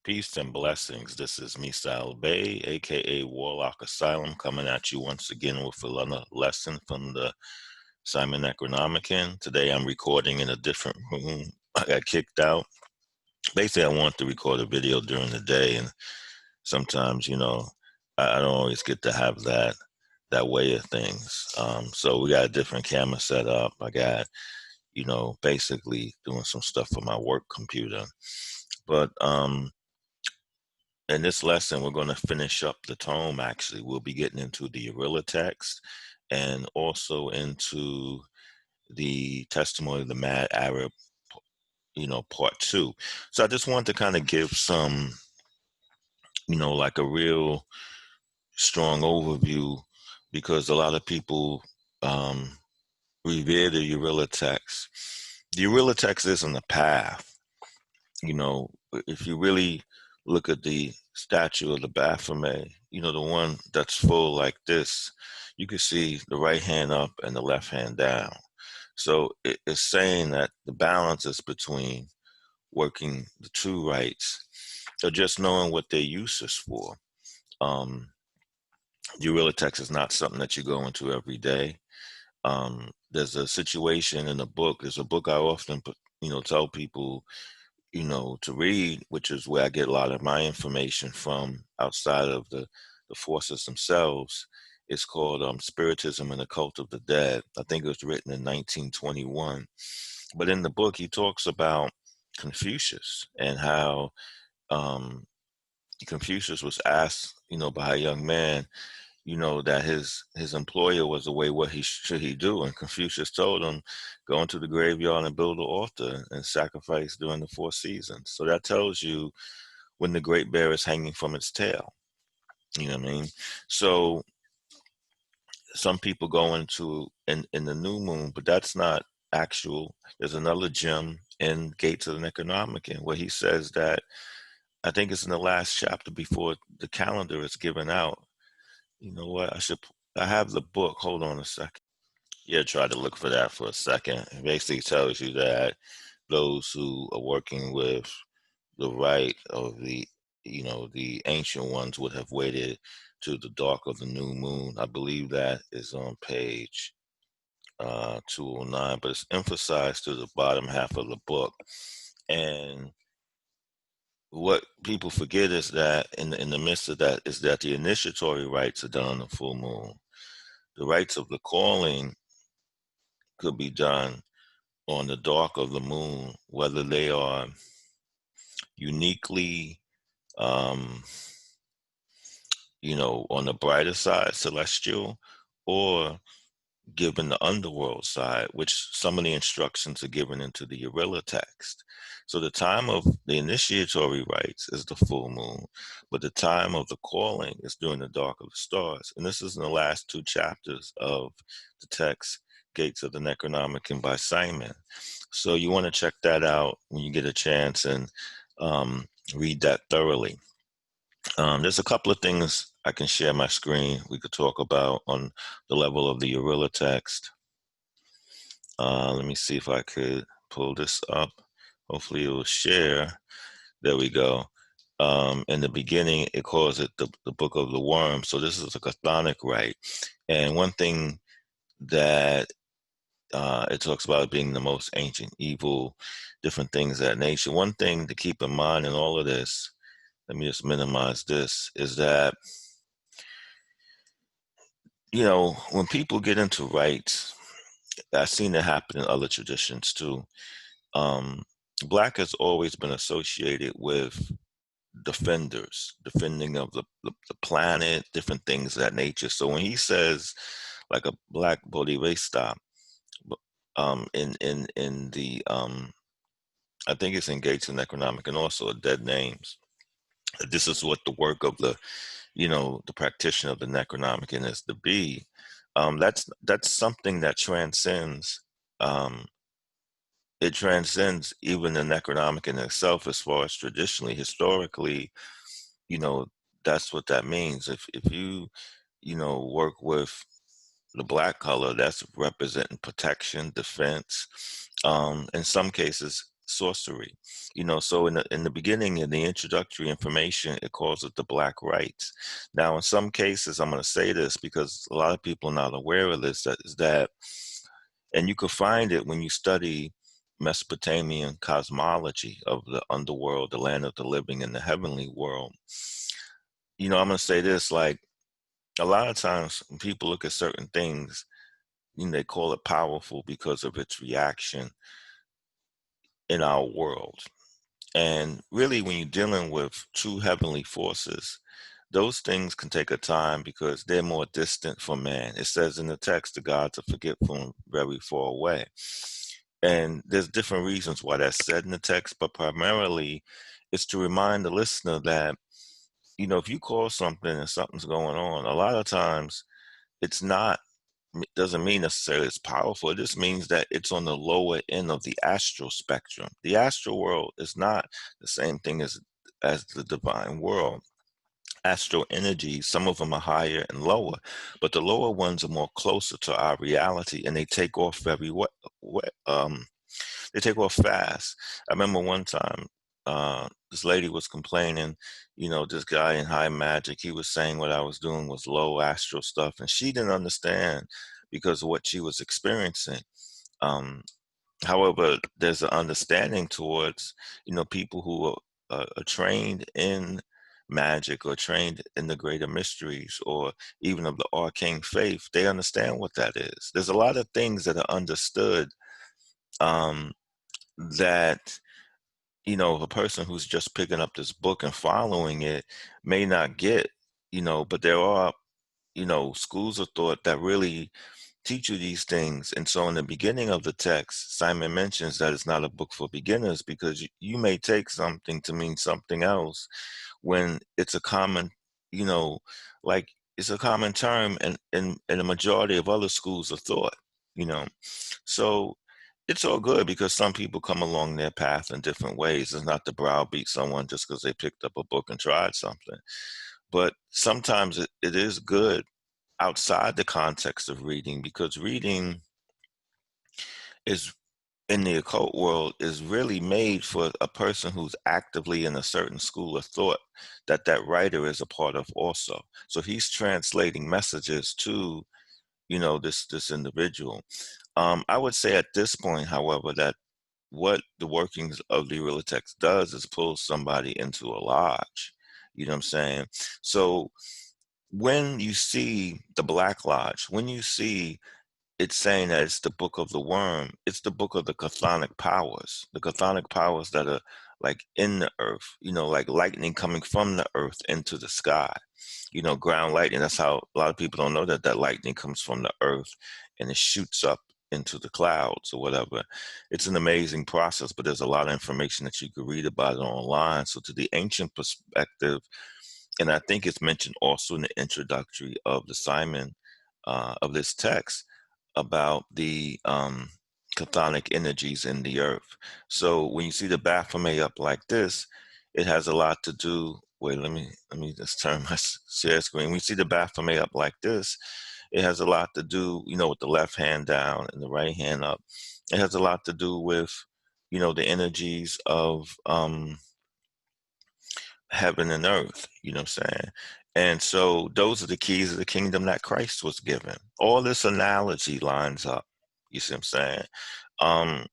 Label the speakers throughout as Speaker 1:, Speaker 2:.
Speaker 1: Peace and blessings. This is Misal Bay, aka Warlock Asylum, coming at you once again with another lesson from the Simon Necronomicon. Today I'm recording in a different room. I got kicked out. Basically, I wanted to record a video during the day, and sometimes, I don't always get to have that way of things. So we got a different camera set up. I got, basically doing some stuff for my work computer. But in this lesson, we're going to finish up the tome, actually. We'll be getting into the Urilia text and also into the testimony of the Mad Arab, part 2. So I just wanted to kind of give some, like a real strong overview, because a lot of people revere the Urilia text. The Urilia text isn't a path. If you really look at the statue of the Baphomet, the one that's full like this, you can see the right hand up and the left hand down. So it's saying that the balance is between working the two rights, or just knowing what their use is for. Urilia text is not something that you go into every day. There's a situation in the book. There's a book I often tell people to read, which is where I get a lot of my information from outside of the forces themselves. It's called Spiritism and the Cult of the Dead. I think it was written in 1921. But in the book, he talks about Confucius and how Confucius was asked, by a young man, that his employer was away, what should he do? And Confucius told him, go into the graveyard and build an altar and sacrifice during the 4 seasons. So that tells you when the great bear is hanging from its tail. You know what I mean? So some people go into in the new moon, but that's not actual. There's another gem in Gates of the Necronomicon where he says that, I think it's in the last chapter before the calendar is given out. You know what? I have the book. Hold on a second. Yeah, try to look for that for a second. It basically tells you that those who are working with the right of the ancient ones would have waited to the dark of the new moon. I believe that is on page 209, but it's emphasized to the bottom half of the book. And what people forget is that in the midst of that is that the initiatory rites are done on the full moon. The rites of the calling could be done on the dark of the moon, whether they are uniquely, on the brighter side, celestial, or given the underworld side, which some of the instructions are given into the Urilia text. So the time of the initiatory rites is the full moon, but the time of the calling is during the dark of the stars. And this is in the last 2 chapters of the text, Gates of the Necronomicon by Simon. So you want to check that out when you get a chance and read that thoroughly. There's a couple of things I can share my screen we could talk about on the level of the Urilia text. Let me see if I could pull this up. Hopefully it will share. There we go. In the beginning, it calls it the Book of the Worm. So this is a chthonic rite. And one thing that it talks about being the most ancient evil, different things of that nature. One thing to keep in mind in all of this, let me just minimize this, is that when people get into rites, I've seen it happen in other traditions too. Black has always been associated with defending of the planet, different things of that nature. So when he says like a black Bodhisattva, in the I think it's in Gates and Necronomicon and also Dead Names. This is what the work of the the practitioner of the Necronomicon is to be. That's something that transcends. It transcends even the Necronomicon itself, as far as traditionally, historically, that's what that means. If you work with the black color, that's representing protection, defense. In some cases, sorcery. So in the beginning, in the introductory information, it calls it the black rites. Now, in some cases, I'm going to say this because a lot of people are not aware of this, and you can find it when you study Mesopotamian cosmology of the underworld, the land of the living, and the heavenly world. I'm going to say this, like, a lot of times when people look at certain things, they call it powerful because of its reaction in our world. And really, when you're dealing with true heavenly forces, those things can take a time because they're more distant from man. It says in the text, the gods are forgetful and very far away. And there's different reasons why that's said in the text, but primarily it's to remind the listener that, if you call something and something's going on, a lot of times it's not, doesn't mean necessarily it's powerful. It just means that it's on the lower end of the astral spectrum. The astral world is not the same thing as the divine world. Astral energies, some of them are higher and lower, but the lower ones are more closer to our reality, and they take off they take off fast. I remember one time, this lady was complaining, this guy in high magic, he was saying what I was doing was low astral stuff, and she didn't understand because of what she was experiencing. Um, However, there's an understanding towards, people who are trained in magic or trained in the greater mysteries or even of the arcane faith. They understand what that is. There's a lot of things that are understood, um, that, a person who's just picking up this book and following it may not get, but there are, schools of thought that really teach you these things. And so in the beginning of the text, Simon mentions that it's not a book for beginners because you may take something to mean something else when it's a common, you know, like it's a common term in a majority of other schools of thought, you know. So it's all good because some people come along their path in different ways. It's not to browbeat someone just because they picked up a book and tried something. But sometimes it is good outside the context of reading, because reading is in the occult world is really made for a person who's actively in a certain school of thought that writer is a part of also. So he's translating messages to, this individual. I would say at this point, however, that what the workings of the Urilia text does is pull somebody into a lodge. You know what I'm saying? So when you see the Black Lodge, when you see it's saying that it's the book of the worm, it's the book of the chthonic powers that are like in the earth, like lightning coming from the earth into the sky, ground lightning. That's how a lot of people don't know that lightning comes from the earth and it shoots up into the clouds or whatever. It's an amazing process, but there's a lot of information that you could read about it online. So to the ancient perspective, and I think it's mentioned also in the introductory of the Simon, of this text, about the chthonic energies in the earth. So when you see the Baphomet up like this, it has a lot to do. Wait, let me just turn my share screen. When you see the Baphomet up like this, it has a lot to do, with the left hand down and the right hand up. It has a lot to do with, the energies of heaven and earth, you know what I'm saying? And so those are the keys of the kingdom that Christ was given. All this analogy lines up, you see what I'm saying? Um,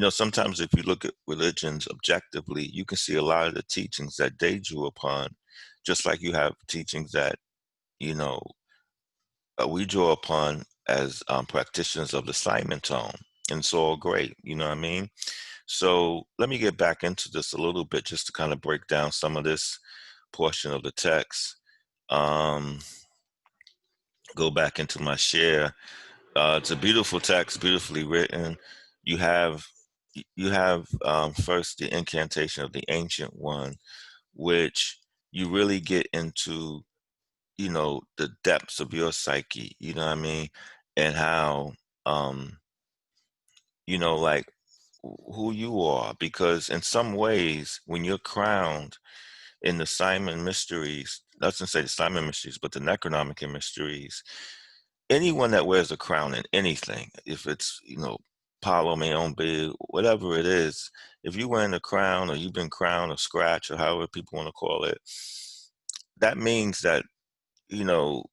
Speaker 1: sometimes if you look at religions objectively, you can see a lot of the teachings that they drew upon, just like you have teachings that, you know, we draw upon as practitioners of the Simon tone. And it's all great, you know what I mean? So let me get back into this a little bit just to kind of break down some of this portion of the text. Um, go back into my share. It's a beautiful text, beautifully written. You have first the incantation of the Ancient One, which you really get into, the depths of your psyche. You know what I mean, and how, um, like who you are, because in some ways, when you're crowned in the Simon mysteries, doesn't say the Simon mysteries, but the Necronomicon mysteries, anyone that wears a crown in anything, if it's, Apollo may own big, whatever it is. If you're wearing a crown or you've been crowned or scratch or however people want to call it, that means that, you know,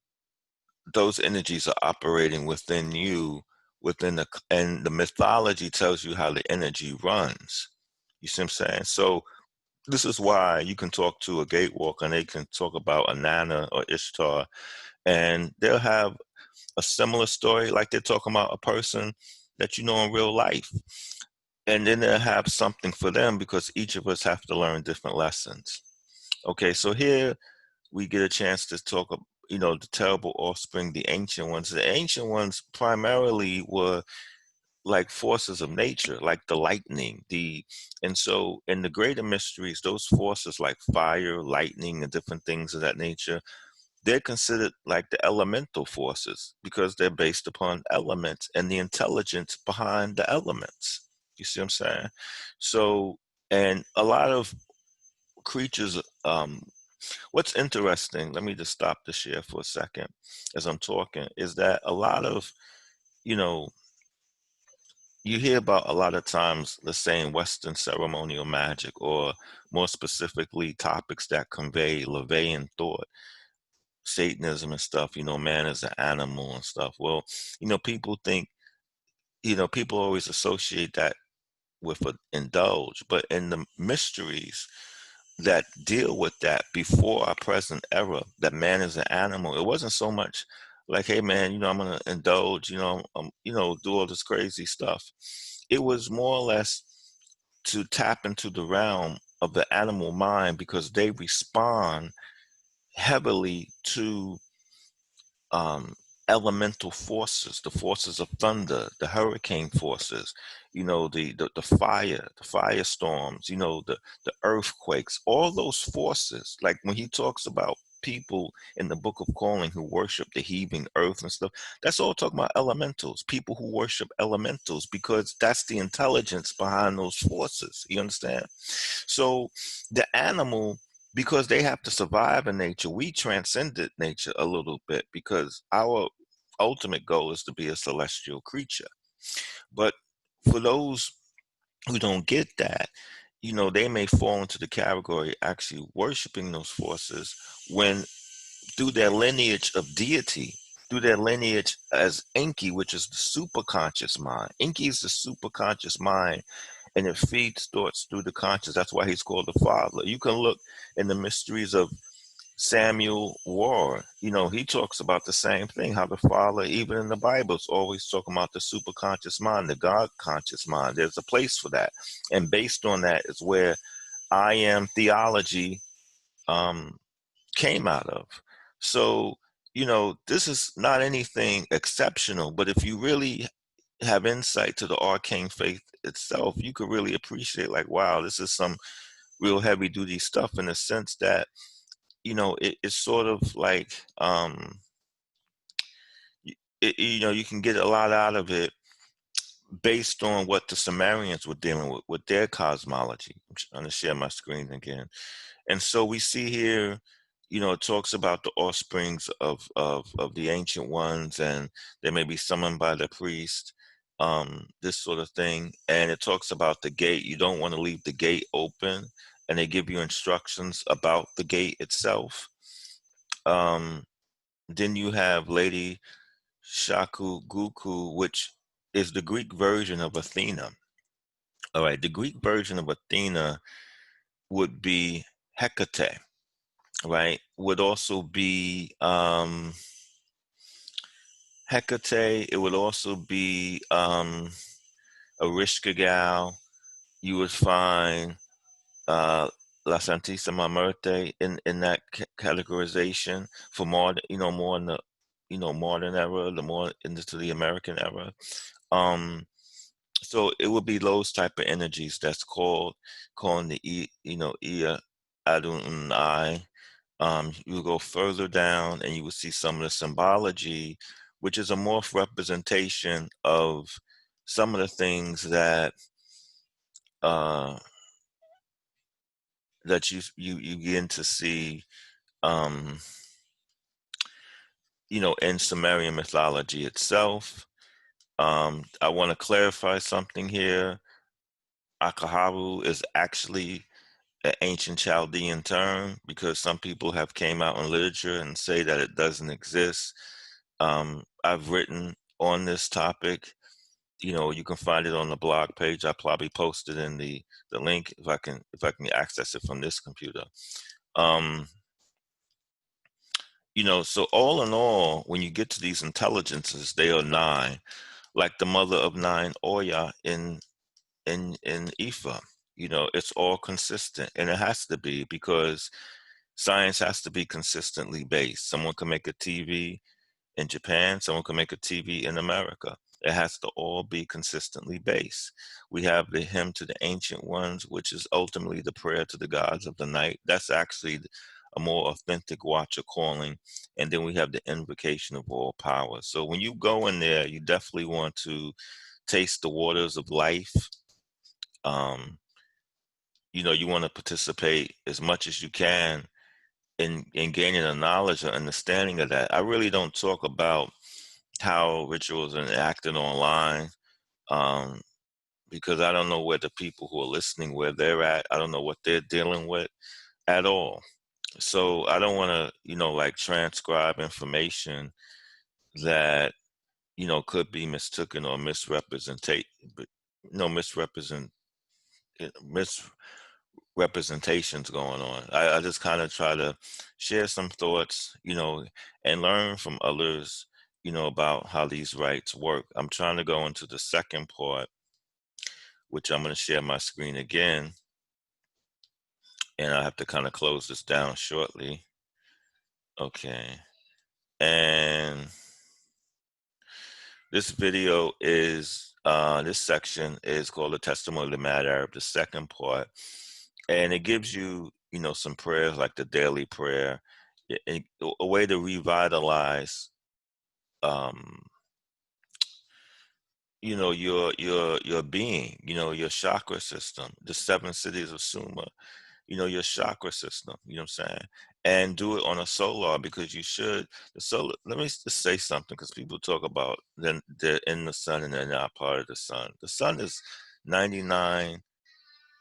Speaker 1: those energies are operating within you, and the mythology tells you how the energy runs. You see what I'm saying? So this is why you can talk to a gatewalker and they can talk about Anana or Ishtar, and they'll have a similar story, like they're talking about a person that you know in real life. And then they'll have something for them because each of us have to learn different lessons. Okay, so here we get a chance to talk, the terrible offspring, the ancient ones. The ancient ones primarily were like forces of nature, like the lightning, and so in the greater mysteries, those forces like fire, lightning, and different things of that nature, they're considered like the elemental forces because they're based upon elements and the intelligence behind the elements. You see what I'm saying? So, and a lot of creatures, what's interesting, let me just stop to share for a second as I'm talking, is that a lot of, you know, you hear about a lot of times, let's say in Western ceremonial magic, or more specifically, topics that convey Levian thought, Satanism and stuff, man is an animal and stuff. Well, people think, people always associate that with a indulge, but in the mysteries that deal with that before our present era, that man is an animal, it wasn't so much like, hey man, I'm gonna indulge, do all this crazy stuff. It was more or less to tap into the realm of the animal mind because they respond heavily to um, elemental forces, the forces of thunder, the hurricane forces, the fire, the firestorms, the earthquakes, all those forces. Like when he talks about people in the Book of Calling who worship the heaving earth and stuff, that's all talking about elementals, people who worship elementals, because that's the intelligence behind those forces. You understand? So the animal, because they have to survive in nature, we transcended nature a little bit because our ultimate goal is to be a celestial creature. But for those who don't get that, they may fall into the category actually worshiping those forces when through their lineage of deity, through their lineage as Enki, which is the superconscious mind. Enki is the superconscious mind, and it feeds thoughts through the conscious. That's why he's called the Father. You can look in the mysteries of Samuel War. He talks about the same thing, how the Father, even in the Bible, is always talking about the superconscious mind, the God conscious mind. There's a place for that. And based on that is where I am theology came out of. So, this is not anything exceptional, but if you really have insight to the arcane faith itself, you could really appreciate, like, wow, this is some real heavy duty stuff, in the sense that, it's sort of like, you can get a lot out of it based on what the Sumerians were dealing with their cosmology. I'm trying to share my screen again. And so we see here, it talks about the offsprings of the ancient ones, and they may be summoned by the priest, this sort of thing. And it talks about the gate. You don't want to leave the gate open, and they give you instructions about the gate itself. Then you have Lady Shaku Guku, which is the Greek version of Athena. All right, the Greek version of Athena would be Hecate, right? Would also be Hecate. It would also be Erishkigal. You would find La Santissima Muerte in that categorization for more, more in the, modern era, the more into the American era. So it would be those type of energies that's calling the Ia Adonai. You go further down and you will see some of the symbology, which is a morph representation of some of the things that uh, that you begin to see, in Sumerian mythology itself. I want to clarify something here. Akaharu is actually an ancient Chaldean term because some people have came out in literature and say that it doesn't exist. I've written on this topic. You can find it on the blog page. I probably posted in the link if I can access it from this computer. Um, so all in all, when you get to these intelligences, they are nine, like the mother of nine, Oya in Ifa. It's all consistent, and it has to be because science has to be consistently based. Someone can make a TV in Japan, someone can make a TV in America. It has to all be consistently based. We have the hymn to the ancient ones, which is ultimately the prayer to the gods of the night. That's actually a more authentic watcher calling. And then we have the invocation of all power. So when you go in there, you definitely want to taste the waters of life. Um, you want to participate as much as you can in gaining a knowledge or understanding of that. I really don't talk about how rituals are enacted online, um, because I don't know where the people who are listening, where they're at. I don't know what they're dealing with at all. So I don't want to, like transcribe information that, could be mistaken or misrepresentate, but misrepresent, misrepresentations going on. I just kind of try to share some thoughts, and learn from others, about how these rites work. I'm trying to go into the second part, which I'm going to share my screen again, and I have to kind of close this down shortly. Okay. And this video is, this section is called the Testimony of the Mad Arab, the second part. And it gives you, some prayers like the daily prayer, a way to revitalize, um, your being, your chakra system, the seven cities of Suma, your chakra system, you know what I'm saying? And do it on a solar because you should. The solar, let me just say something because people talk about then they're in the sun and they're not part of the sun. The sun is 99,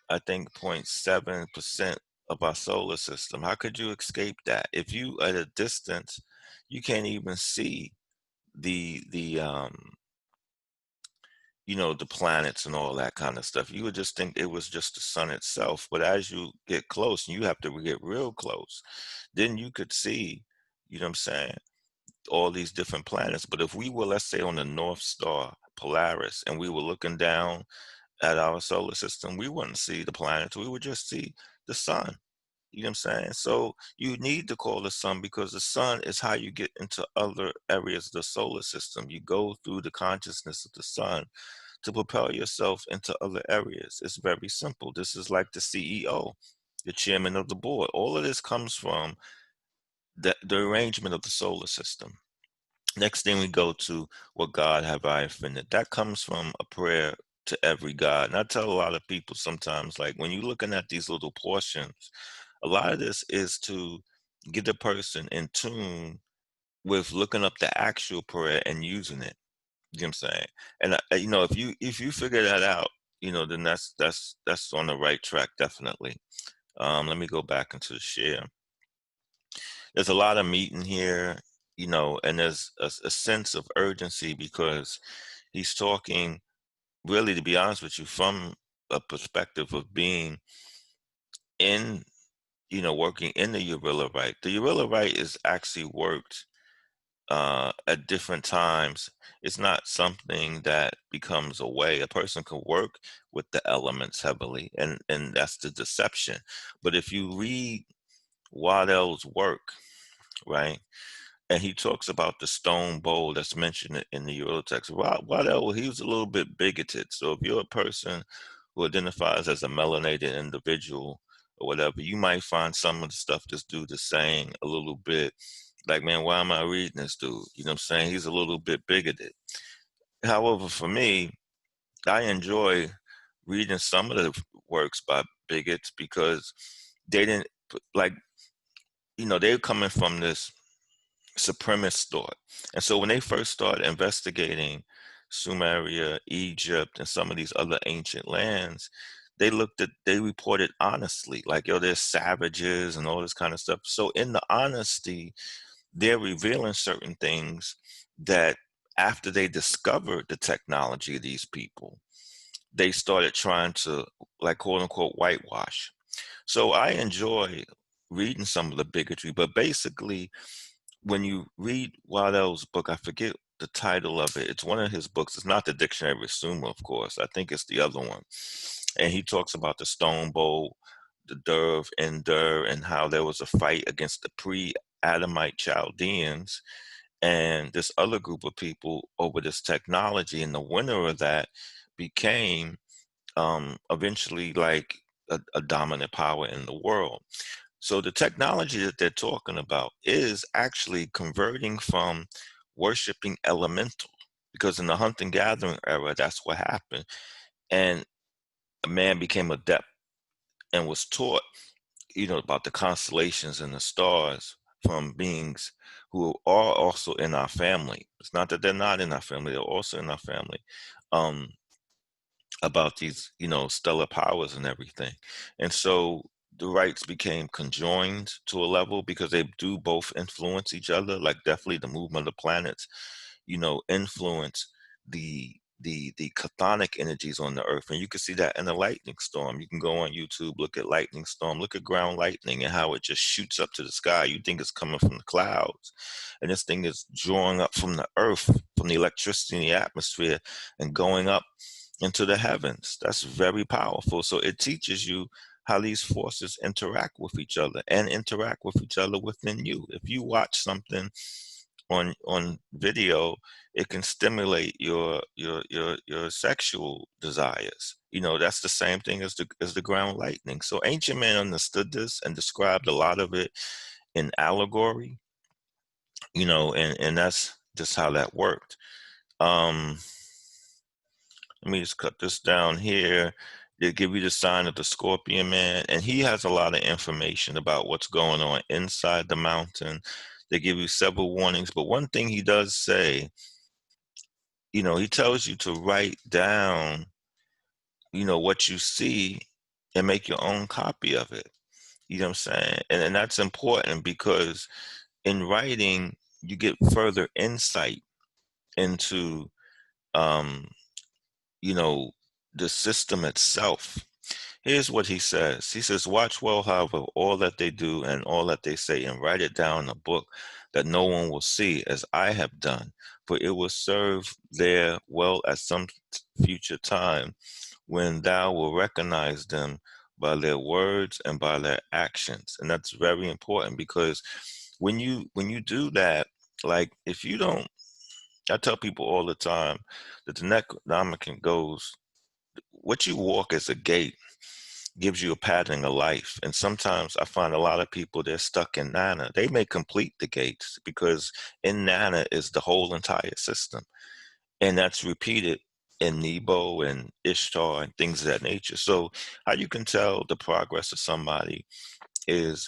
Speaker 1: I think, 0.7% of our solar system. How could you escape that? If you at a distance, you can't even see the the planets and all that kind of stuff. You would just think it was just the sun itself. But as you get close, and you have to get real close, then you could see, what I'm saying, all these different planets. But if we were, let's say, on the North Star, Polaris, and we were looking down at our solar system, we wouldn't see the planets. We would just see the sun. You know what I'm saying? So you need to call the sun because the sun is how you get into other areas of the solar system. You go through the consciousness of the sun to propel yourself into other areas. It's very simple. This is like the CEO, the chairman of the board. All of this comes from the arrangement of the solar system. Next thing we go to, what God have I offended? That comes from a prayer to every God. And I tell a lot of people sometimes, like when you're looking at these little portions, a lot of this is to get the person in tune with looking up the actual prayer and using it. You know what I'm saying? And if you figure that out, then that's on the right track, definitely. Let me go back into the share. There's a lot of meat in here, and there's a sense of urgency because he's talking, really, to be honest with you, from a perspective of being in, working in the Urilia rite. The Urilia rite is actually worked at different times. It's not something that becomes a way. A person can work with the elements heavily, and that's the deception. But if you read Waddell's work, right, and he talks about the stone bowl that's mentioned in the Euro text. Waddell, he was a little bit bigoted. So if you're a person who identifies as a melanated individual or whatever, you might find some of the stuff this dude is saying a little bit like, man, why am I reading this dude? You know what I'm saying? He's a little bit bigoted. However, for me, I enjoy reading some of the works by bigots because they didn't, like, they're coming from this supremacist thought. And so when they first started investigating Sumeria, Egypt, and some of these other ancient lands, they reported honestly, like, yo, they're savages and all this kind of stuff. So in the honesty, they're revealing certain things that after they discovered the technology of these people, they started trying to, like, quote unquote, whitewash. So I enjoy reading some of the bigotry, but basically, when you read Waddell's book, I forget the title of it. It's one of his books. It's not the Dictionary of Sumer, of course. I think it's the other one. And he talks about the stone bowl, the Derv and Dur, and how there was a fight against the pre-Adamite Chaldeans and this other group of people over this technology. And the winner of that became eventually like a dominant power in the world. So the technology that they're talking about is actually converting from worshiping elemental, because in the hunting gathering era, that's what happened. And a man became adept and was taught, about the constellations and the stars from beings who are also in our family. It's not that they're not in our family, they're also in our family. Um, about these, stellar powers and everything. And so the rights became conjoined to a level because they do both influence each other, like definitely the movement of the planets, influence the chthonic energies on the earth. And you can see that in the lightning storm. You can go on YouTube, look at lightning storm, look at ground lightning and how it just shoots up to the sky. You think it's coming from the clouds. And this thing is drawing up from the earth, from the electricity in the atmosphere and going up into the heavens. That's very powerful. So it teaches you how these forces interact with each other and interact with each other within you. If you watch something on video, it can stimulate your sexual desires. That's the same thing as the ground lightning. So ancient men understood this and described a lot of it in allegory, and that's just how that worked. Let me just cut this down here. They give you the sign of the Scorpion Man, and he has a lot of information about what's going on inside the mountain. They give you several warnings, but one thing he does say, he tells you to write down, what you see and make your own copy of it. You know what I'm saying? And that's important because in writing, you get further insight into, um, you know, the system itself. Here's what he says. He says, watch well, however, all that they do and all that they say, and write it down in a book that no one will see, as I have done, for it will serve there well at some future time when thou will recognize them by their words and by their actions. And that's very important because when you do that, like if you don't, I tell people all the time that the Necronomicon goes, what you walk as a gate gives you a pattern of life. And sometimes I find a lot of people, they're stuck in Nana. They may complete the gates because in Nana is the whole entire system. And that's repeated in Nebo and Ishtar and things of that nature. So how you can tell the progress of somebody is,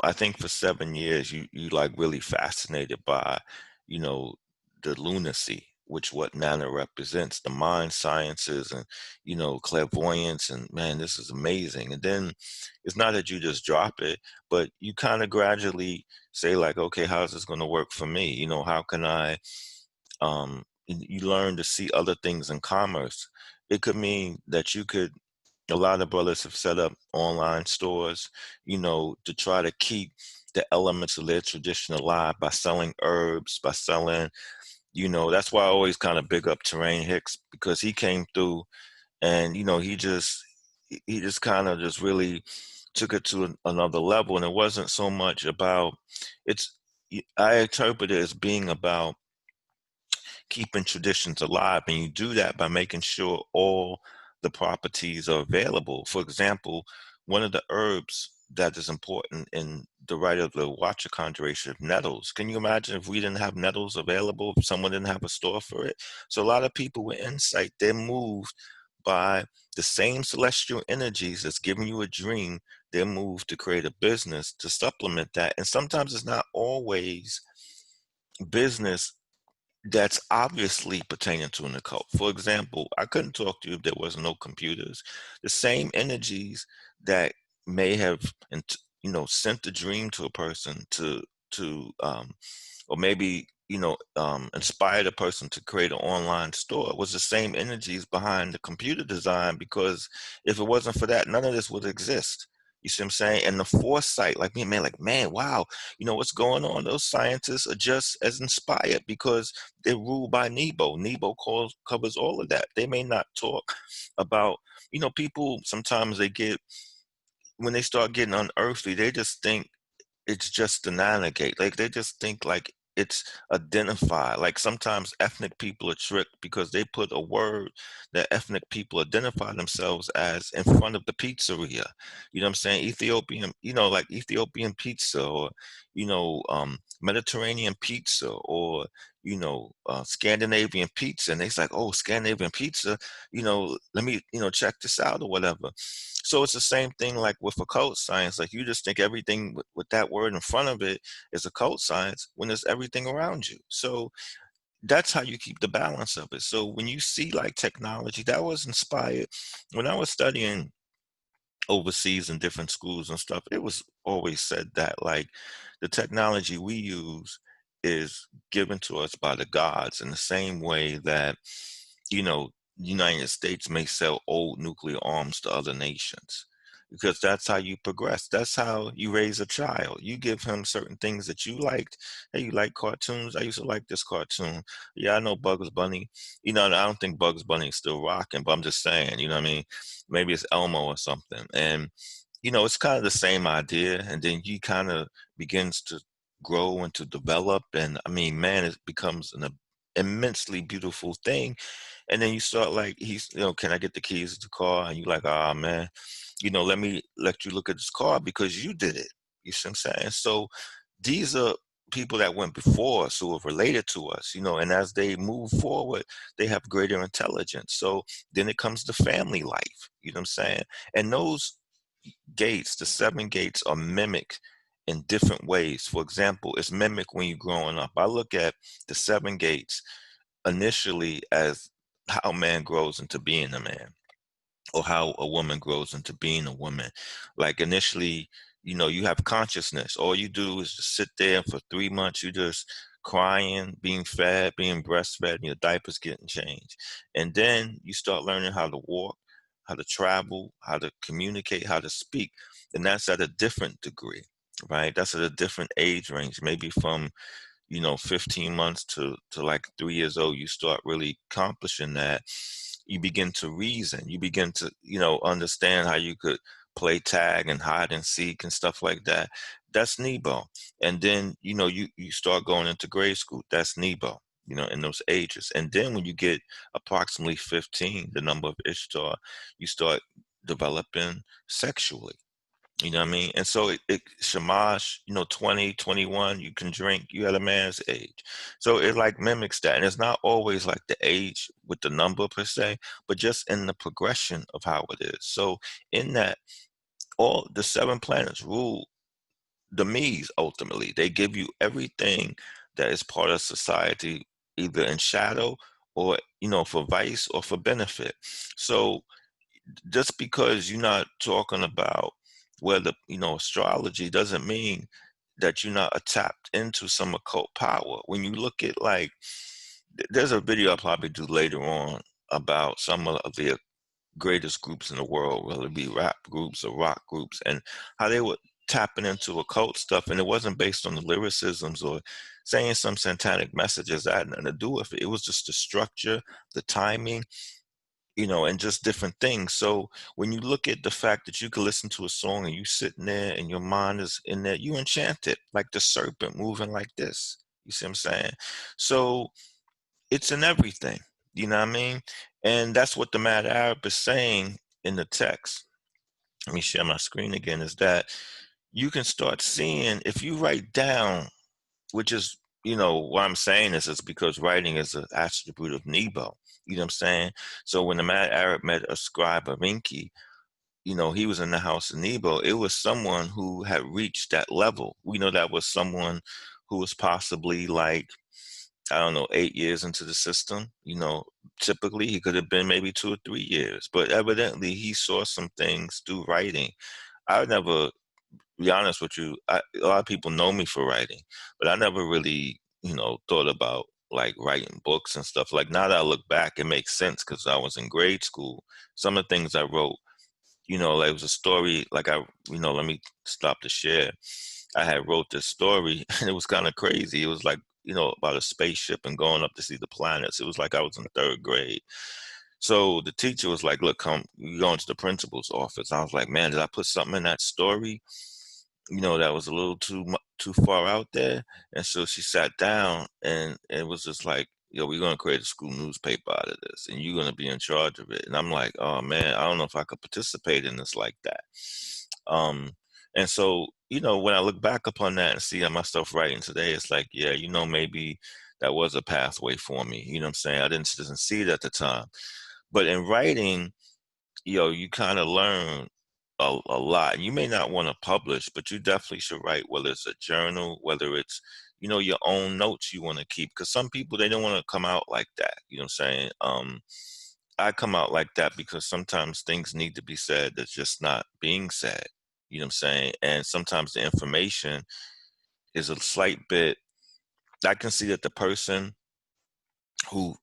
Speaker 1: I think for 7 years, you like really fascinated by, you know, the lunacy, which what Nana represents, the mind sciences and, clairvoyance. And man, this is amazing. And then it's not that you just drop it, but you kind of gradually say like, okay, how's this going to work for me? How can I, you learn to see other things in commerce. It could mean that you could, a lot of brothers have set up online stores, to try to keep the elements of their tradition alive by selling herbs, by selling, that's why I always kind of big up Terrain Hicks because he came through and, he just kind of just really took it to another level. And it wasn't so much about, it's, I interpret it as being about keeping traditions alive. And you do that by making sure all the properties are available. For example, one of the herbs that is important in the rite of the Watcher conjuration of nettles. Can you imagine if we didn't have nettles available, if someone didn't have a store for it? So a lot of people with insight, they're moved by the same celestial energies that's giving you a dream. They're moved to create a business to supplement that. And sometimes it's not always business that's obviously pertaining to an occult. For example, I couldn't talk to you if there was no computers. The same energies that may have, sent a dream to a person to or maybe inspired a person to create an online store was the same energies behind the computer design, because if it wasn't for that, none of this would exist. You see what I'm saying? And the foresight, like me, man, wow, what's going on? Those scientists are just as inspired because they're ruled by Nebo. Nebo covers all of that. They may not talk about, people sometimes they get, when they start getting unearthly, they just think it's just the navigate. Like they just think like it's identified. Like sometimes ethnic people are tricked because they put a word that ethnic people identify themselves as in front of the pizzeria. You know what I'm saying? Ethiopian, like Ethiopian pizza, or Mediterranean pizza, or Scandinavian pizza, and it's like, oh, Scandinavian pizza. Let me check this out or whatever. So it's the same thing like with occult science. Like you just think everything with that word in front of it is occult science when there's everything around you. So that's how you keep the balance of it. So when you see like technology, that was inspired when I was studying overseas in different schools and stuff. It was always said that like the technology we use is given to us by the gods in the same way that, you know, United States may sell old nuclear arms to other nations, because that's how you progress. That's how you raise a child. You give him certain things that you liked. Hey, you like cartoons? I used to like this cartoon. Yeah, I know Bugs Bunny. I don't think Bugs Bunny is still rocking, but I'm just saying, you know what I mean? Maybe it's Elmo or something. And, it's kind of the same idea. And then he kind of begins to grow and to develop. And I mean, man, it becomes an immensely beautiful thing. And then you start like, can I get the keys to the car? And you like, ah, man, let me let you look at this car because you did it. You see what I'm saying? So these are people that went before us who are related to us, and as they move forward, they have greater intelligence. So then it comes to family life, you know what I'm saying? And those gates, the seven gates, are mimicked in different ways. For example, it's mimicked when you're growing up. I look at the seven gates initially as how man grows into being a man, or how a woman grows into being a woman. Like initially, you have consciousness. All you do is just sit there for 3 months. You just crying, being fed, being breastfed, and your diapers getting changed. And then you start learning how to walk, how to travel, how to communicate, how to speak. And that's at a different degree, right? That's at a different age range, maybe from 15 months to like 3 years old. You start really accomplishing that. You begin to reason. You begin to, understand how you could play tag and hide and seek and stuff like that. That's Nebo. And then, you start going into grade school. That's Nebo, in those ages. And then when you get approximately 15, the number of Ishtar, you start developing sexually. You know what I mean? And so it Shamash, 20, 21, you can drink, you at a man's age. So it like mimics that. And it's not always like the age with the number per se, but just in the progression of how it is. So in that, all the seven planets rule the Me's ultimately. They give you everything that is part of society, either in shadow or, for vice or for benefit. So just because you're not talking about whether astrology doesn't mean that you're not tapped into some occult power. When you look at like, there's a video I'll probably do later on about some of the greatest groups in the world, whether it be rap groups or rock groups, and how they were tapping into occult stuff, and it wasn't based on the lyricisms or saying some satanic messages that had nothing to do with it. It was just the structure, the timing, and just different things. So when you look at the fact that you can listen to a song and you sitting there and your mind is in there, you enchanted, like the serpent moving like this. You see what I'm saying? So it's in everything. You know what I mean? And that's what the Mad Arab is saying in the text. Let me share my screen again, is that you can start seeing if you write down, which is, why I'm saying this is because writing is an attribute of Nebo. You know what I'm saying? So when the Mad Arab met a scribe of Inki, he was in the house of Nebo. It was someone who had reached that level. We know that was someone who was possibly like I don't know, 8 years into the system. Typically he could have been maybe 2 or 3 years, but evidently he saw some things through writing. I would never, be honest with you, a lot of people know me for writing, but I never really, thought about like writing books and stuff. Like now that I look back, it makes sense because I was in grade school. Some of the things I wrote, like it was a story, like let me stop to share. I had wrote this story and it was kind of crazy. It was like, about a spaceship and going up to see the planets. It was like I was in third grade. So the teacher was like, look, come, you go into the principal's office. I was like, man, did I put something in that story? That was a little too far out there. And so she sat down and it was just like, we're going to create a school newspaper out of this and you're going to be in charge of it. And I'm like, oh man, I don't know if I could participate in this like that. Um, and so, when I look back upon that and see myself writing today, it's like, yeah, maybe that was a pathway for me. You know what I'm saying? I didn't see it at the time. But in writing, you kind of learn a lot. You may not want to publish, but you definitely should write, whether it's a journal, whether it's, your own notes you want to keep. Because some people, they don't want to come out like that. You know what I'm saying? I come out like that because sometimes things need to be said that's just not being said. You know what I'm saying? And sometimes the information is a slight bit, I can see that the person who,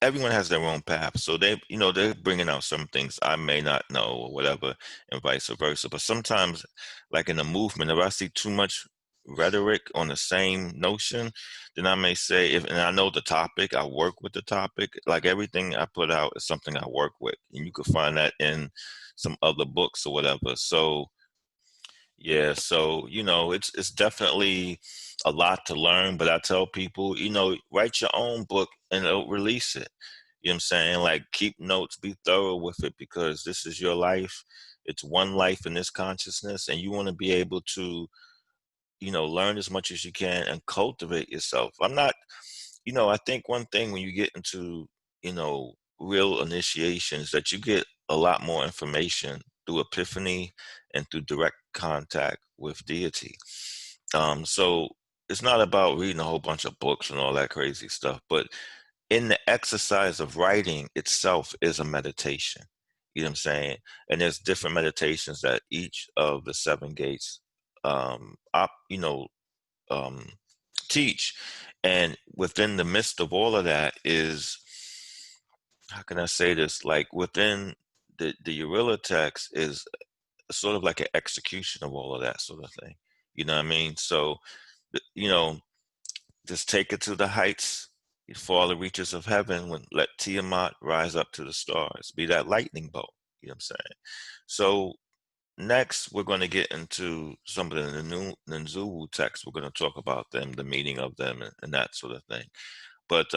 Speaker 1: everyone has their own path. So they're bringing out some things I may not know or whatever, and vice versa. But sometimes, like in a movement, if I see too much rhetoric on the same notion, then I may say, and I know the topic, I work with the topic. Like everything I put out is something I work with, and you could find that in some other books or whatever. So yeah, so it's definitely a lot to learn, but I tell people, write your own book and release it. You know what I'm saying? Like keep notes, be thorough with it because this is your life. It's one life in this consciousness, and you want to be able to, learn as much as you can and cultivate yourself. I think one thing when you get into, real initiations that you get a lot more information through epiphany and through direct contact with deity. So it's not about reading a whole bunch of books and all that crazy stuff, but in the exercise of writing itself is a meditation. You know what I'm saying? And there's different meditations that each of the seven gates op, um, teach. And within the midst of all of that is, how can I say this? Like within the Urilia text is sort of like an execution of all of that sort of thing. You know what I mean? So, you know, just take it to the heights, for all the reaches of heaven, when let Tiamat rise up to the stars, be that lightning bolt. You know what I'm saying? So next, we're going to get into some of the new Nzuwu texts. We're going to talk about them, the meaning of them, and that sort of thing. But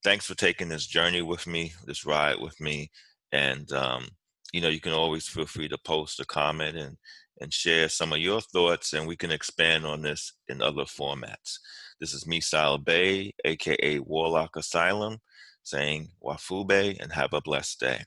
Speaker 1: thanks for taking this journey with me, this ride with me. And, you can always feel free to post a comment and share some of your thoughts, and we can expand on this in other formats. This is Misal Bay, aka Warlock Asylum, saying Wafube and have a blessed day.